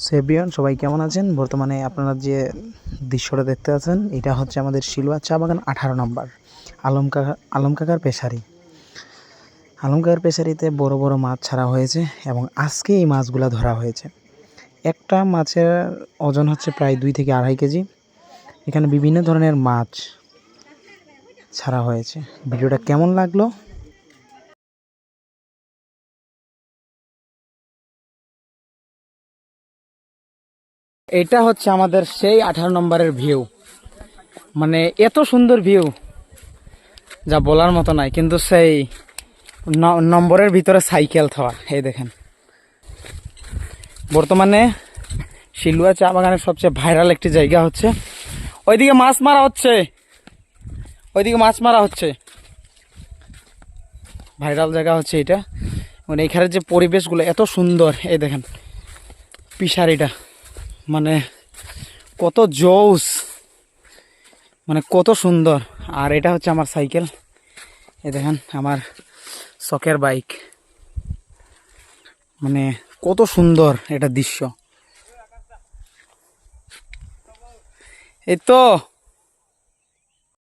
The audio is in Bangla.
সেভিয়ন সবাই কেমন আছেন? বর্তমানে আপনারা যে দৃশ্যটা দেখতে আছেন এটা হচ্ছে আমাদের শিলুয়া চা বাগান 18 নম্বর আলম কাকার পেশারি। আলম কাকার পেশারিতে বড় বড় মাছ ছাড়া হয়েছে এবং আজকে এই মাছগুলো ধরা হয়েছে। একটা মাছের ওজন হচ্ছে প্রায় 2 থেকে 2.5 কেজি। এখানে বিভিন্ন ধরনের মাছ ছাড়া হয়েছে। ভিডিওটা কেমন লাগলো? এটা হচ্ছে আমাদের সেই 18 নম্বরের ভিউ, মানে এত সুন্দর ভিউ যা বলার মতো নাই। কিন্তু সেই নম্বরের ভিতরে সাইকেল থাওয়া, এই দেখেন। বর্তমানে শিলুয়া চা বাগানের সবচেয়ে ভাইরাল একটি জায়গা হচ্ছে ওইদিকে মাছ মারা হচ্ছে, ভাইরাল জায়গা হচ্ছে এটা। মানে এখানে যে পরিবেশগুলো এত সুন্দর, এই দেখেন পিশারিটা, মানে কত জোস, মানে কত সুন্দর। আর এটা হচ্ছে আমার সাইকেল, এই দেখেন আমার শখের বাইক। মানে কত সুন্দর এটা দৃশ্য। এই তো